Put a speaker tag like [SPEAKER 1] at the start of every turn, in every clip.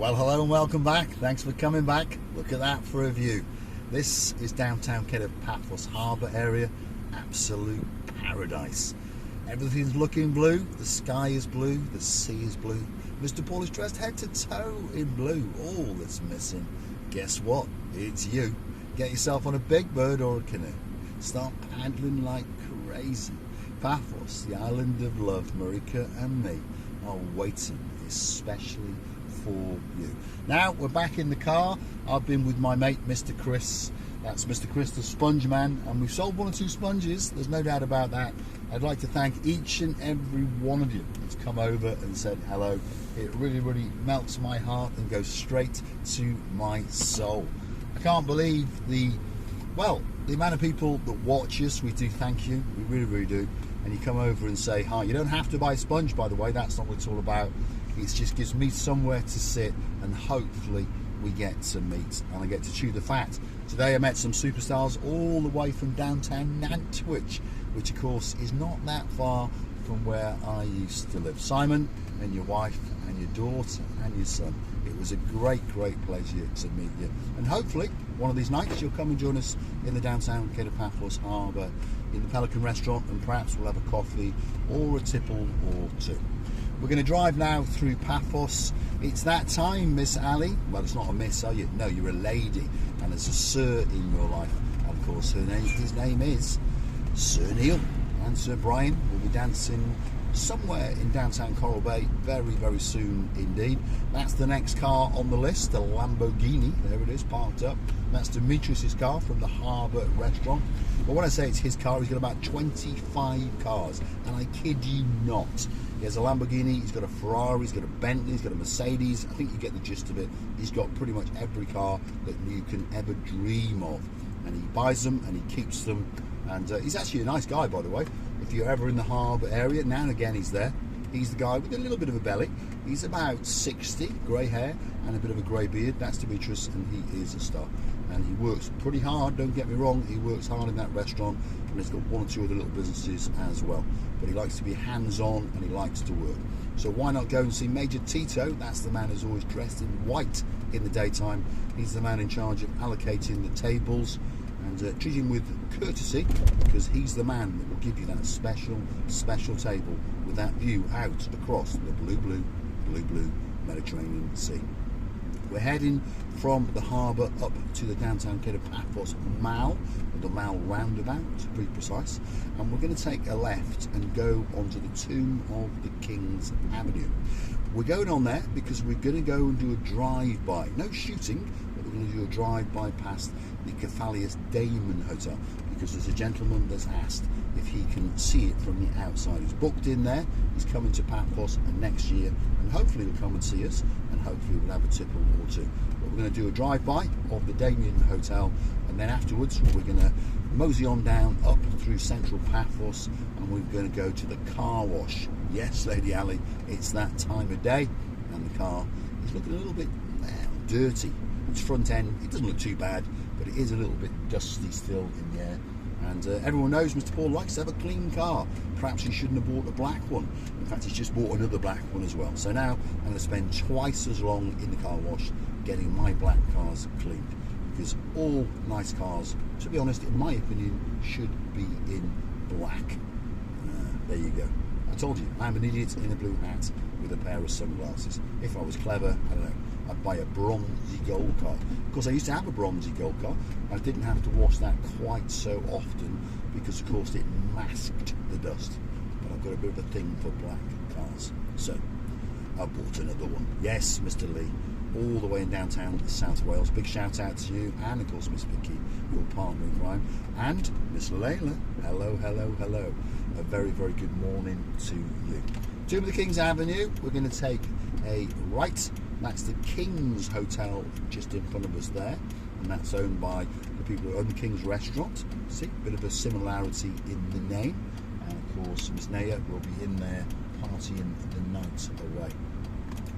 [SPEAKER 1] Well, hello and welcome back. Thanks for coming back. Look at that for a view. This is downtown Paphos Harbour area. Absolute paradise. Everything's looking blue. The sky is blue. The sea is blue. Mr. Paul is dressed head to toe in blue. All that's missing, guess what? It's you. Get yourself on a big bird or a canoe. Start paddling like crazy. Paphos, the island of love, Marika and me are waiting especially for you. Now we're back in the car. I've been with my mate Mr. Chris. That's Mr. Chris the Sponge Man, and we've sold one or two sponges, there's no doubt about that. I'd like to thank each and every one of you that's come over and said hello. It really melts my heart and goes straight to my soul. I can't believe the amount of people that watch us. We do thank you, we really do. And you come over and say hi. You don't have to buy a sponge, by the way, that's not what it's all about. It just gives me somewhere to sit, and hopefully we get to meet and I get to chew the fat. Today I met some superstars all the way from downtown Nantwich, which of course is not that far from where I used to live. Simon and your wife and your daughter and your son. It was a great pleasure to meet you, and hopefully one of these nights you'll come and join us in the downtown Paphos Harbour in the Pelican restaurant, and perhaps we'll have a coffee or a tipple or two. We're going to drive now through Paphos. It's that time, Miss Ali. Well, it's not a miss, are you? No, you're a lady, and there's a sir in your life. And of course, his name is Sir Neil, and Sir Brian will be dancing somewhere in downtown Coral Bay very soon indeed. That's the next car on the list, the Lamborghini. There it is, parked up. That's Demetrius's car from the Harbour restaurant. But when I say it's his car, he's got about 25 cars, and I kid you not. He has a Lamborghini, he's got a Ferrari, he's got a Bentley, he's got a Mercedes. I think you get the gist of it. He's got pretty much every car that you can ever dream of, and he buys them and he keeps them. And he's actually a nice guy, by the way. If you're ever in the Harbour area, now and again he's there. He's the guy with a little bit of a belly. He's about 60, grey hair and a bit of a grey beard. That's Demetrius, and he is a star. And he works pretty hard, don't get me wrong. He works hard in that restaurant, and he's got one or two other little businesses as well. But he likes to be hands-on and he likes to work. So why not go and see Major Tito? That's the man who's always dressed in white in the daytime. He's the man in charge of allocating the tables, and treat him with courtesy, because he's the man that will give you that special table with that view out across the blue Mediterranean Sea. We're heading from the harbour up to the downtown Paphos Mall, or the Mall roundabout to be precise, and we're going to take a left and go onto the tomb of the King's Avenue. We're going on there because we're going to go and do a drive-by. No shooting, but we're going to do a drive-by past the Paphos Damon Hotel, because there's a gentleman that's asked if he can see it from the outside. He's booked in there, he's coming to Paphos next year, and hopefully he'll come and see us, and hopefully we'll have a tipple or two. But we're going to do a drive-by of the Damon Hotel, and then afterwards we're going to mosey on down up through central Paphos, and we're going to go to the car wash. Yes, Lady Ali, it's that time of day, and the car is looking a little bit dirty. Its front end, it doesn't look too bad, but it is a little bit dusty still in the air. And everyone knows Mr. Paul likes to have a clean car. Perhaps he shouldn't have bought a black one. In fact, he's just bought another black one as well. So now I'm going to spend twice as long in the car wash getting my black cars cleaned, because all nice cars, to be honest, in my opinion, should be in black. There you go. I told you, I'm an idiot in a blue hat with a pair of sunglasses. If I was clever, I don't know, I'd buy a bronzy gold car. Of course, I used to have a bronzy gold car. I didn't have to wash that quite so often because, of course, it masked the dust. But I've got a bit of a thing for black cars. So, I bought another one. Yes, Mr. Lee, all the way in downtown South Wales. Big shout out to you, and of course Miss Vicky, your partner in crime, and Miss Layla. Hello. A very good morning to you. Tomb of the King's Avenue, we're going to take a right. That's the King's Hotel just in front of us there, and that's owned by the people who own the King's Restaurant. See, a bit of a similarity in the name. And of course Miss Naya will be in there partying the night away.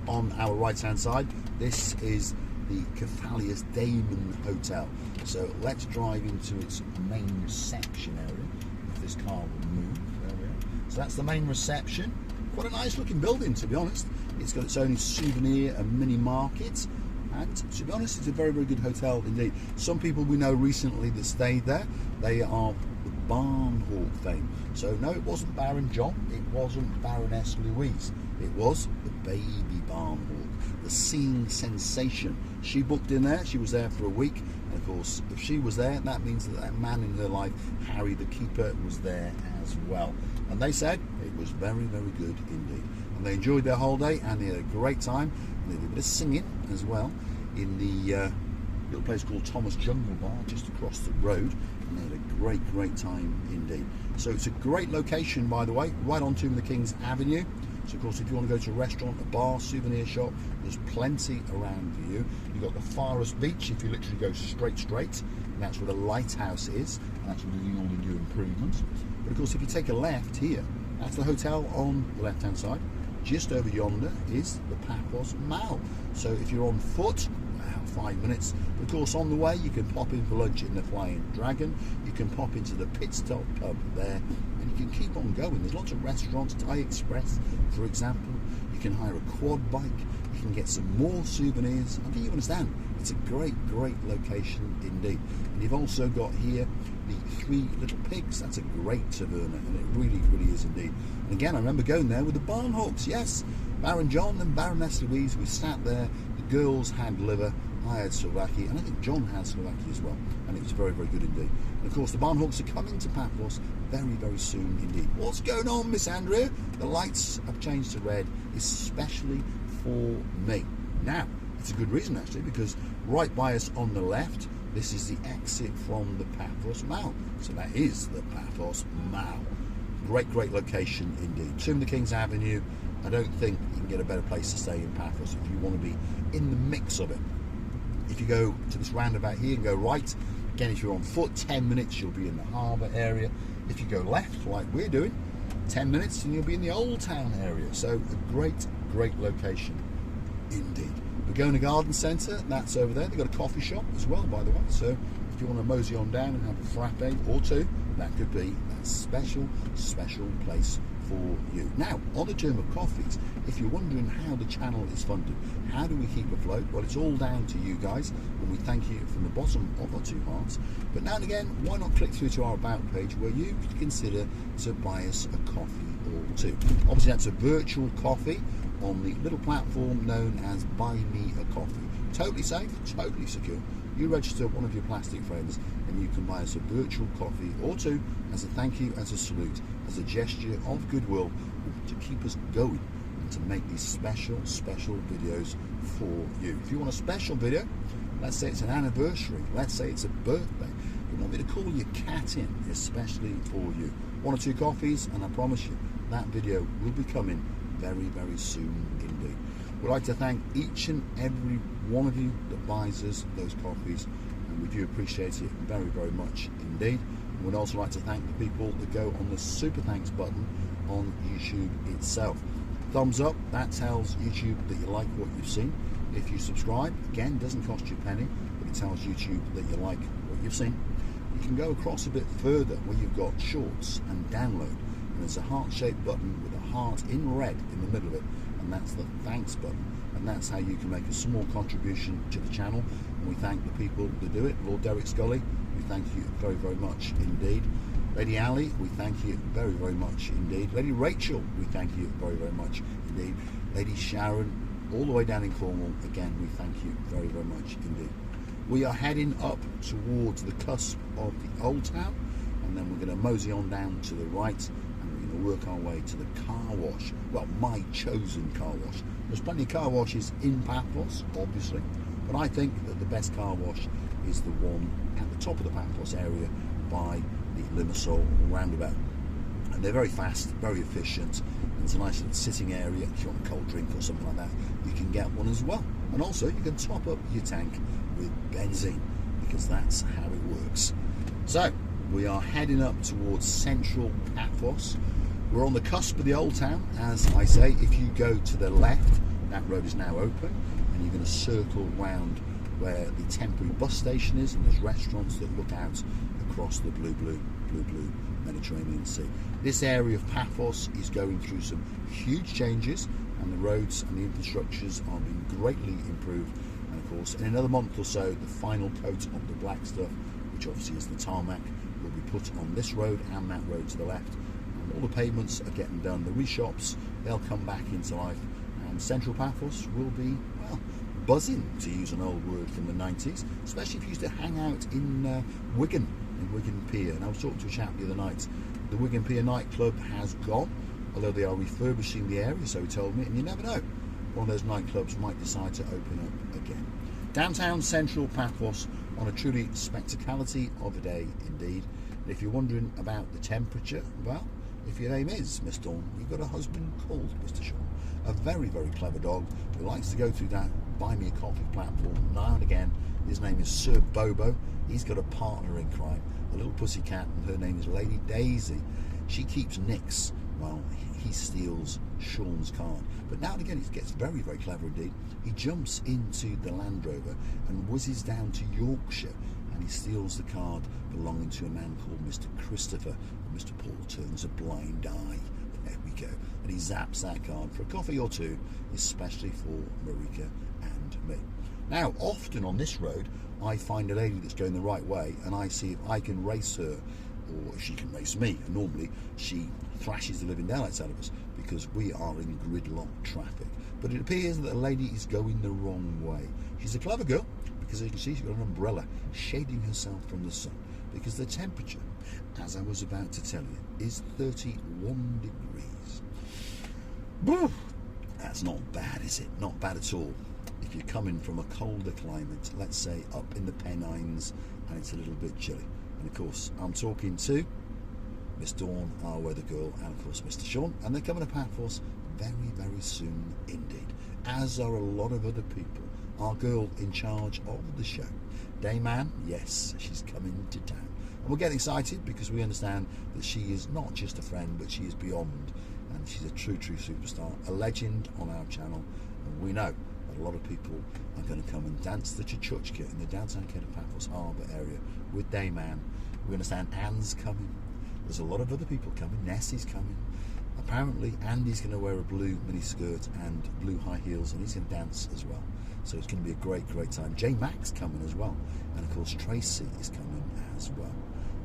[SPEAKER 1] On our right hand side, this is the Paphos Damon Hotel. So let's drive into its main reception area. If this car will move, there we are. So that's the main reception. Quite a nice looking building, to be honest. It's got its own souvenir and mini market. And to be honest, it's a very, very good hotel indeed. Some people we know recently that stayed there, they are the Barn Hawk fame. So no, it wasn't Baron John, it wasn't Baroness Louise, it was the baby Barn Hawk, the seeing sensation. She booked in there, she was there for a week, and of course, if she was there, that means that that man in her life, Harry the keeper, was there as well. And they said it was very, very good indeed. And they enjoyed their holiday, and they had a great time. They did a bit of singing as well in the little place called Thomas Jungle Bar just across the road, and they had a great, great time indeed. So it's a great location, by the way, right on Tomb of the Kings Avenue. So of course, if you want to go to a restaurant, a bar, souvenir shop, there's plenty around for you. You've got the Pharos Beach if you literally go straight, and that's where the lighthouse is, and that's where they're doing all the new improvements. But of course, if you take a left here, that's the hotel on the left hand side. Just over yonder is the Paphos Mall. So if you're on foot, 5 minutes. But of course, on the way, you can pop in for lunch in the Flying Dragon. You can pop into the Pit Stop pub there, and you can keep on going. There's lots of restaurants, Thai Express, for example. You can hire a quad bike. You can get some more souvenirs. I think you understand. It's a great, great location indeed. And you've also got here the Three Little Pigs. That's a great taverna, and it really, really is indeed. And again, I remember going there with the Barn Hawks. Yes, Baron John and Baroness Louise. We sat there. The girls had liver. I had Slovakia, and I think John had Slovakia as well, and it was very, very good indeed. And of course, the Barn Hawks are coming to Paphos very, very soon indeed. What's going on, Miss Andrea? The lights have changed to red, especially for me. Now, it's a good reason actually, because right by us on the left, this is the exit from the Paphos Mall. So that is the Paphos Mall. Great, great location indeed. Tomb of the Kings Avenue. I don't think you can get a better place to stay in Paphos if you want to be in the mix of it. If you go to this roundabout here and go right, again, if you're on foot, 10 minutes, you'll be in the harbour area. If you go left, like we're doing, 10 minutes and you'll be in the Old Town area. So a great, great location indeed. Begona Garden Centre, that's over there. They've got a coffee shop as well, by the way. So if you want to mosey on down and have a frappe or two, that could be a special, special place for you. Now, on the term of coffees, if you're wondering how the channel is funded, how do we keep afloat? Well, it's all down to you guys, and we thank you from the bottom of our two hearts. But now and again, why not click through to our About page where you could consider to buy us a coffee or two. Obviously, that's a virtual coffee on the little platform known as Buy Me a Coffee. Totally safe, totally secure. You register one of your plastic friends and you can buy us a virtual coffee or two as a thank you, as a salute, as a gesture of goodwill to keep us going and to make these special, special videos for you. If you want a special video, let's say it's an anniversary, let's say it's a birthday, you want me to call your cat in, especially for you. 1 or 2 coffees, and I promise you that video will be coming very, very soon indeed. We'd like to thank each and every one of you that buys us those coffees, and we do appreciate it very, very much indeed. And we'd also like to thank the people that go on the super thanks button on YouTube itself. Thumbs up, that tells YouTube that you like what you've seen. If you subscribe, again, doesn't cost you a penny, but it tells YouTube that you like what you've seen. You can go across a bit further where you've got shorts and download, and there's a heart-shaped button with a heart in red in the middle of it, and that's the thanks button, and that's how you can make a small contribution to the channel. And we thank the people that do it. Lord Derek Scully, we thank you very, very much indeed. Lady Ali, we thank you very, very much indeed. Lady Rachel, we thank you very, very much indeed. Lady Sharon, all the way down in Cornwall, again, we thank you very, very much indeed. We are heading up towards the cusp of the Old Town, and then we're going to mosey on down to the right, and we're going to work our way to the car wash. Well, my chosen car wash. There's plenty of car washes in Paphos, obviously, but I think that the best car wash is the one at the top of the Paphos area by the Limassol roundabout. And they're very fast, very efficient, and it's a nice little sitting area. If you want a cold drink or something like that, you can get one as well. And also, you can top up your tank with benzene, because that's how it works. So, we are heading up towards central Paphos. We're on the cusp of the Old Town, as I say. If you go to the left, that road is now open, and you're going to circle round where the temporary bus station is, and there's restaurants that look out across the blue Mediterranean Sea. This area of Paphos is going through some huge changes, and the roads and the infrastructures are being greatly improved. And of course, in another month or so, the final coat of the black stuff, which obviously is the tarmac, will be put on this road and that road to the left. And all the pavements are getting done. The reshops, they'll come back into life, and Central Paphos will be, well, buzzing, to use an old word from the 90s, especially if you used to hang out in Wigan Pier. And I was talking to a chap the other night. The Wigan Pier nightclub has gone, although they are refurbishing the area, so he told me, and you never know, one of those nightclubs might decide to open up again. Downtown Central Paphos on a truly spectacality of a day indeed. And if you're wondering about the temperature, well, if your name is Miss Dawn, you've got a husband called Mr. Sean, a very, very clever dog who likes to go through that buy me a coffee platform now and again. His name is Sir Bobo. He's got a partner in crime, a little pussycat, and her name is Lady Daisy. She keeps nicks while he steals Sean's card. But now and again he gets very, very clever indeed. He jumps into the Land Rover and whizzes down to Yorkshire, and he steals the card belonging to a man called Mr. Christopher. And Mr. Paul turns a blind eye. There we go. And he zaps that card for a coffee or two, especially for Marika and me. Now, often on this road, I find a lady that's going the right way, and I see if I can race her, or if she can race me. And normally, she thrashes the living daylights out of us because we are in gridlock traffic. But it appears that the lady is going the wrong way. She's a clever girl, because as you can see, she's got an umbrella shading herself from the sun, because the temperature, as I was about to tell you, is 31 degrees. Woo! That's not bad, is it? Not bad at all. If you're coming from a colder climate, let's say up in the Pennines, and it's a little bit chilly. And of course, I'm talking to Miss Dawn, our weather girl, and of course Mr. Sean, and they're coming to Paphos very, very soon indeed, as are a lot of other people. Our girl in charge of the show, Dayman, yes, she's coming to town. And we're getting excited because we understand that she is not just a friend, but she is beyond, and she's a true, true superstar, a legend on our channel. And we know that a lot of people are going to come and dance the Chuchuchka in the downtown Paphos Harbour area with Dayman. We understand Anne's coming. There's a lot of other people coming. Nessie's coming. Apparently Andy's going to wear a blue mini skirt and blue high heels, and he's going to dance as well. So it's going to be a great, great time. J Mac's coming as well, and of course Tracy is coming as well.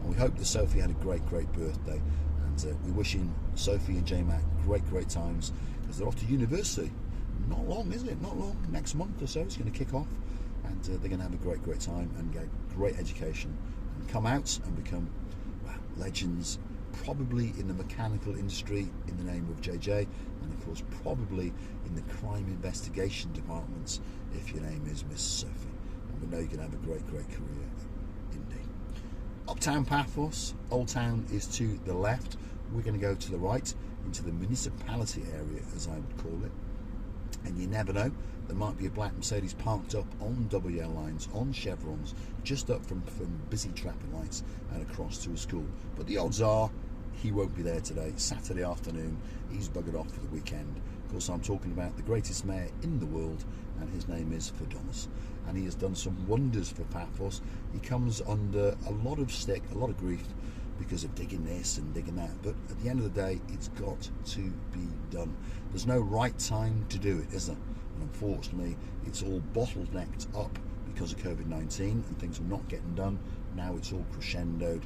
[SPEAKER 1] And we hope that Sophie had a great, great birthday, and we're wishing Sophie and J Mac great, great times, because they're off to university. Not long, isn't it? Not long. Next month or so it's going to kick off, and they're going to have a great, great time and get great education and come out and become, well, legends, probably in the mechanical industry in the name of JJ, and of course probably in the crime investigation departments if your name is Miss Sophie. And we know you can have a great, great career indeed. Uptown Paphos, Old Town is to the left. We're going to go to the right into the municipality area, as I would call it. And you never know, there might be a black Mercedes parked up on WL lines, on chevrons, just up from busy traffic lights and across to a school. But the odds are he won't be there today. Saturday afternoon, he's buggered off for the weekend. Of course, I'm talking about the greatest mayor in the world, and his name is Adonis. And he has done some wonders for Paphos. He comes under a lot of stick, a lot of grief, because of digging this and digging that, but at the end of the day, it's got to be done. There's no right time to do it, is there? And unfortunately, it's all bottlenecked up because of COVID-19, and things are not getting done. Now it's all crescendoed,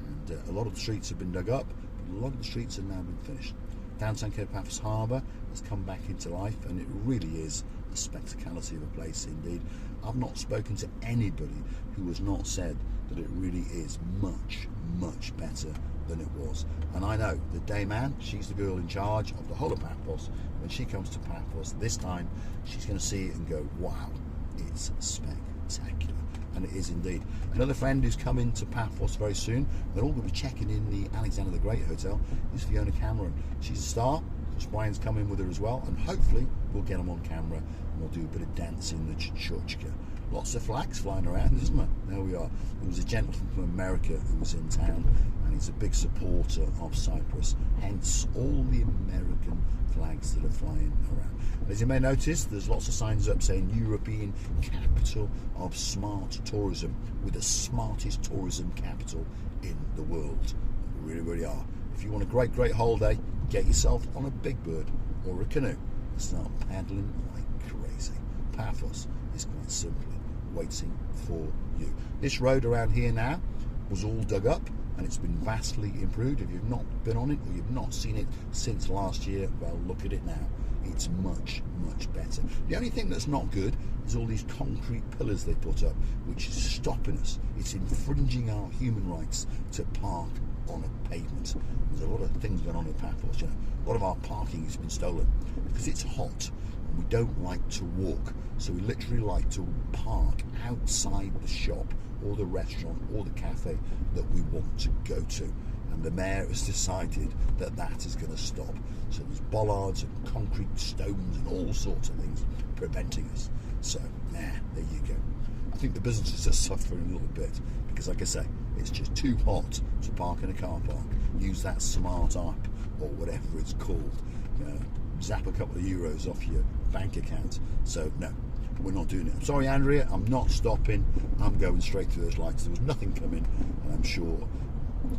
[SPEAKER 1] and a lot of the streets have been dug up, but a lot of the streets have now been finished. Downtown Paphos Harbour has come back into life, and it really is a spectacality of a place indeed. I've not spoken to anybody who has not said that it really is much, much better than it was. And I know the Dayman, she's the girl in charge of the whole of Paphos. When she comes to Paphos this time, she's going to see it and go, wow, it's spectacular. And it is indeed. Another friend who's coming to Paphos very soon, they're all going to be checking in the Alexander the Great Hotel, is Fiona Cameron. She's a star. Brian's coming with her as well, and hopefully we'll get them on camera and we'll do a bit of dancing in the Chuchuchka. Lots of flags flying around, isn't there? There we are. There was a gentleman from America who was in town, and he's a big supporter of Cyprus, hence all the American flags that are flying around. As you may notice, there's lots of signs up saying European capital of smart tourism, with the smartest tourism capital in the world. We really, really are. If you want a great, great holiday, get yourself on a big bird or a canoe start paddling like crazy. Paphos is quite simply waiting for you. This road around here now was all dug up and it's been vastly improved. If you've not been on it or you've not seen it since last year, well, look at it now. It's much, much better. The only thing that's not good is all these concrete pillars they put up, which is stopping us. It's infringing our human rights to park on a pavement. There's a lot of things going on in Paphos. You know, a lot of our parking has been stolen because it's hot and we don't like to walk. So we literally like to park outside the shop or the restaurant or the cafe that we want to go to. And the mayor has decided that that is going to stop. So there's bollards and concrete stones and all sorts of things preventing us. So, there you go. I think the businesses are suffering a little bit because, like I say, it's just too hot to park in a car park. Use that smart app or whatever it's called. You know, zap a couple of euros off your bank account. So, no, we're not doing it. I'm sorry, Andrea, I'm not stopping. I'm going straight through those lights. There was nothing coming, and I'm sure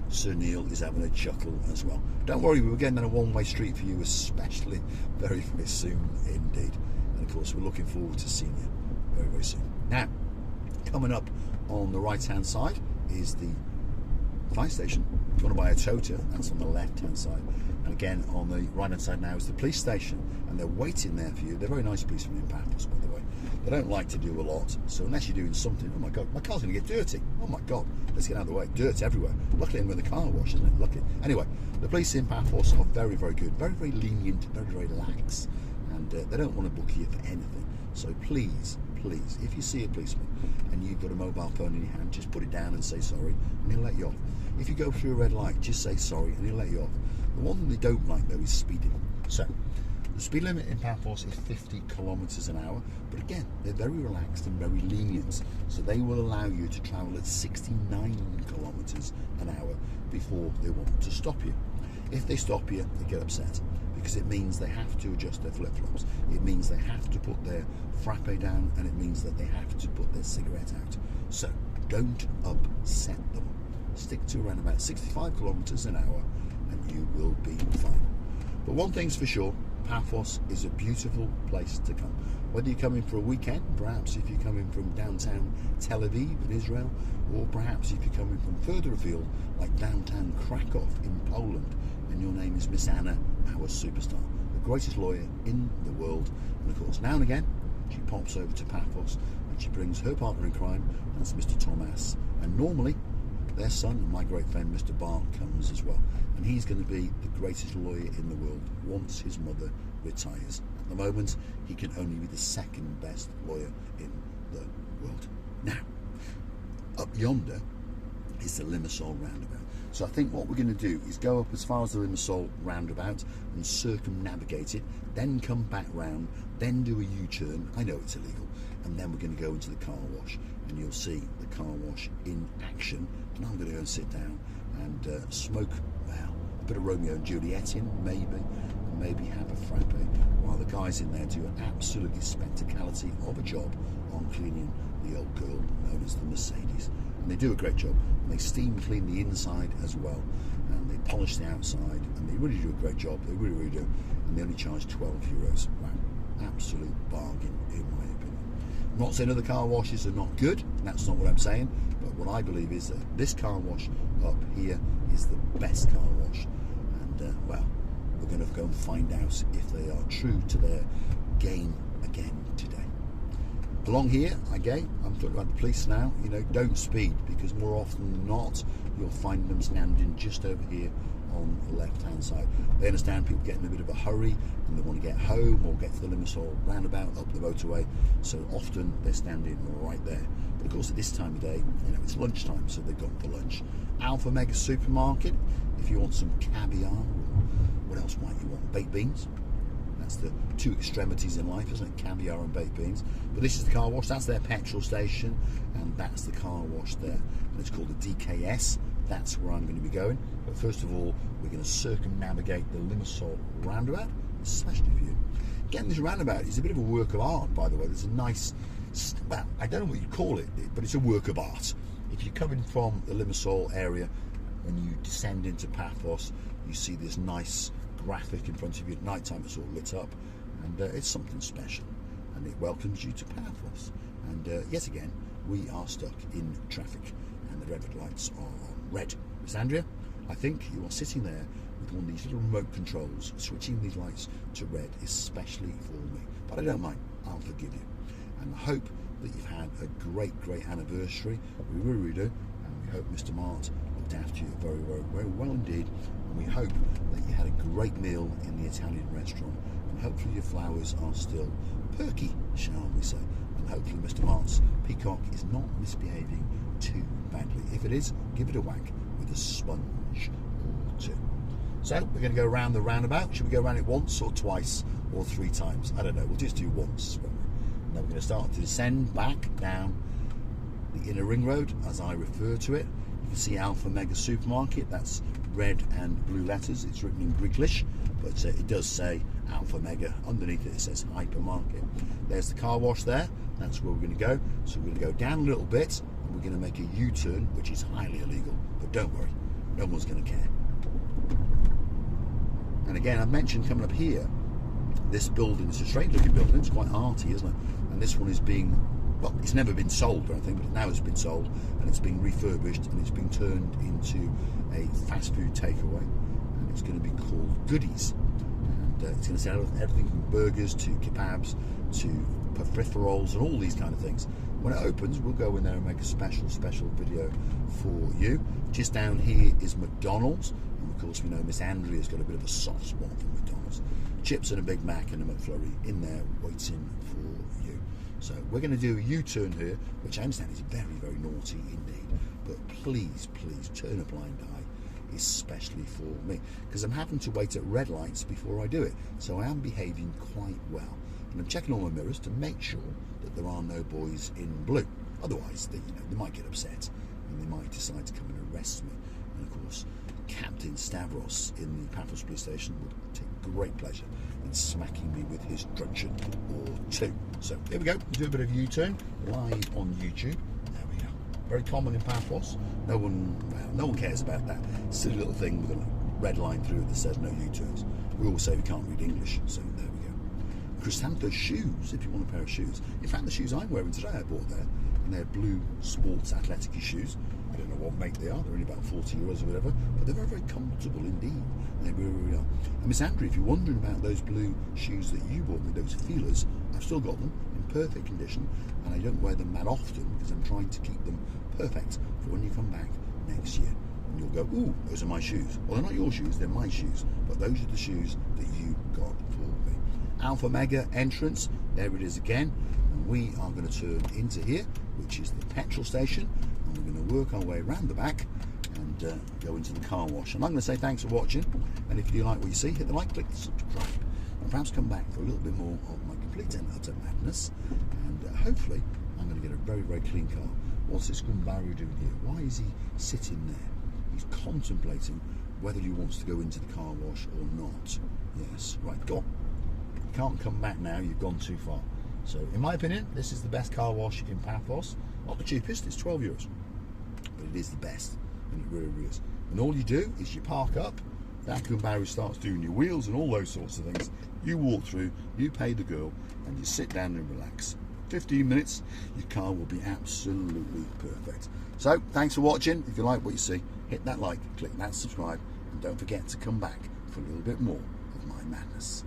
[SPEAKER 1] Sir Neil is having a chuckle as well. Don't worry, we're getting on a one-way street for you, especially very, very soon indeed. And of course, we're looking forward to seeing you very, very soon. Now, coming up on the right-hand side is the fire station. If you want to buy a toter, that's on the left-hand side. And again, on the right-hand side now is the police station, and they're waiting there for you. They're very nice policemen in Paphos, by the way. They don't like to do a lot, so unless you're doing something, oh my God, my car's going to get dirty. Oh my God, let's get out of the way. Dirt everywhere. Luckily, I'm with the car wash, isn't it? Lucky. Anyway, the police in Paphos are very, very good, very, very lenient, very, very lax, and they don't want to book you for anything. So please, please, if you see a policeman and you've got a mobile phone in your hand, just put it down and say sorry, and he'll let you off. If you go through a red light, just say sorry, and he'll let you off. The one thing they don't like, though, is speeding. So, the speed limit in Paphos is 50 kilometres an hour, but again, they're very relaxed and very lenient, so they will allow you to travel at 69 kilometres an hour before they want to stop you. If they stop you, they get upset, because it means they have to adjust their flip-flops, it means they have to put their frappe down, and it means that they have to put their cigarette out. So, don't upset them. Stick to around about 65 kilometres an hour, and you will be fine. But one thing's for sure, Paphos is a beautiful place to come. Whether you're coming for a weekend, perhaps if you're coming from downtown Tel Aviv in Israel, or perhaps if you're coming from further afield, like downtown Krakow in Poland, and your name is Miss Anna, our superstar, the greatest lawyer in the world. And of course, now and again, she pops over to Paphos and she brings her partner in crime, that's Mr. Thomas. And normally, their son and my great friend Mr. Bart comes as well, and he's going to be the greatest lawyer in the world once his mother retires. At the moment, he can only be the second best lawyer in the world. Now, up yonder is the Limassol roundabout. So I think what we're going to do is go up as far as the Limassol roundabout and circumnavigate it, then come back round, then do a U-turn. I know it's illegal. And then we're going to go into the car wash, and you'll see the car wash in action. And I'm going to go and sit down and smoke, well, a bit of Romeo and Juliet in, and maybe have a frappe, while the guys in there do an absolutely spectacality of a job on cleaning the old girl known as the Mercedes. And they do a great job, and they steam clean the inside as well, and they polish the outside, and they really do a great job. They really, really do. And they only charge 12 euros. Wow, absolute bargain in my opinion. I'm not saying other car washes are not good, that's not what I'm saying, but what I believe is that this car wash up here is the best car wash. And well, we're going to go and find out if they are true to their game again today. Along here, again, I'm talking about the police now, you know, don't speed, because more often than not, you'll find them standing just over here on the left-hand side. They understand people get in a bit of a hurry and they want to get home or get to the Limassol roundabout up the motorway, so often they're standing right there. But of course, at this time of day, you know, it's lunchtime, so they've gone for lunch. Alpha Mega Supermarket, if you want some caviar, or what else might you want? Baked beans. That's the two extremities in life, isn't it? Caviar and baked beans. But this is the car wash. That's their petrol station, and that's the car wash there. And it's called the DKS. That's where I'm going to be going. But first of all, we're going to circumnavigate the Limassol roundabout, especially for you. Getting this roundabout is a bit of a work of art, by the way. There's a nice, well, I don't know what you call it, but it's a work of art. If you're coming from the Limassol area and you descend into Paphos, you see this nice graphic in front of you. At night time, it's all lit up, and it's something special, and it welcomes you to Paphos. And yet again, we are stuck in traffic, and the red lights are on red. Miss Andrea, I think you are sitting there with one of these little remote controls, switching these lights to red, especially for me. But I don't mind, I'll forgive you. And I hope that you've had a great anniversary. We really do. And we hope Mr. Mart looked after you very well indeed. And we hope that you had a great meal in the Italian restaurant. And hopefully your flowers are still perky, shall we say. And hopefully Mr. Mart's peacock is not misbehaving too badly. If it is, give it a whack with a sponge or two. So we're going to go around the roundabout. Should we go around it once or twice or 3 times? I don't know. We'll just do once. And then we're going to start to descend back down the inner ring road, as I refer to it. You can see Alpha Mega Supermarket. That's red and blue letters. It's written in Greeklish, but it does say Alpha Mega. Underneath it, it says Hypermarket. There's the car wash there. That's where we're going to go. So we're going to go down a little bit, and we're going to make a U-turn, which is highly illegal. But don't worry, no one's going to care. And again, I've mentioned coming up here, this building is a strange looking building. It's quite arty, isn't it? And this one is being, well, it's never been sold or anything, but now it's been sold, and it's being refurbished, and it's being turned into a fast food takeaway, and it's going to be called Goodies. And it's going to sell everything from burgers to kebabs to peripherals and all these kind of things. When it opens, we'll go in there and make a special video for you. Just down here is McDonald's, and of course we know Miss Andrea's got a bit of a soft spot for McDonald's. Chips and a Big Mac and a McFlurry in there waiting for you. So we're going to do a U-turn here, which I understand is very naughty indeed, but please turn a blind eye, especially for me, because I'm having to wait at red lights before I do it. So I am behaving quite well, and I'm checking all my mirrors to make sure that there are no boys in blue. Otherwise, they might get upset and they might decide to come and arrest me. And of course, Captain Stavros in the Paphos police station would take great pleasure in smacking me with his truncheon or two. So here we go, do a bit of U-turn live on YouTube. There we go. Very common in Paphos. No one cares about that silly little thing with a red line through it that says no U-turns. We always say we can't read English, so there we go. Chrysanthus shoes, if you want a pair of shoes. In fact, the shoes I'm wearing today I bought there, and they're blue sports athletic shoes. I don't know what make they are. They're only about 40 euros or whatever, but they're very comfortable indeed. They really are. And Miss Andrea, if you're wondering about those blue shoes that you bought me, those feelers, I've still got them in perfect condition, and I don't wear them that often because I'm trying to keep them perfect for when you come back next year. And you'll go, ooh, those are my shoes. Well, they're not your shoes, they're my shoes, but those are the shoes that you got for me. Alpha Mega entrance, there it is again, and we are going to turn into here, which is the petrol station, and we're going to work our way around the back and go into the car wash. And I'm going to say thanks for watching, and if you do like what you see, hit the like, click the subscribe, and perhaps come back for a little bit more of my complete and utter madness, and hopefully I'm going to get a very clean car. What's this Gumbaru doing here? Why is he sitting there? He's contemplating whether he wants to go into the car wash or not. Yes, right, go on. You can't come back now, you've gone too far. So in my opinion, this is the best car wash in Paphos. Not the cheapest, it's 12 euros, but it is the best, and it really is. And all you do is you park up, that Gumbaru starts doing your wheels and all those sorts of things. You walk through, you pay the girl, and you sit down and relax. 15 minutes, your car will be absolutely perfect. So thanks for watching. If you like what you see, hit that like, click that subscribe, and don't forget to come back for a little bit more of my madness.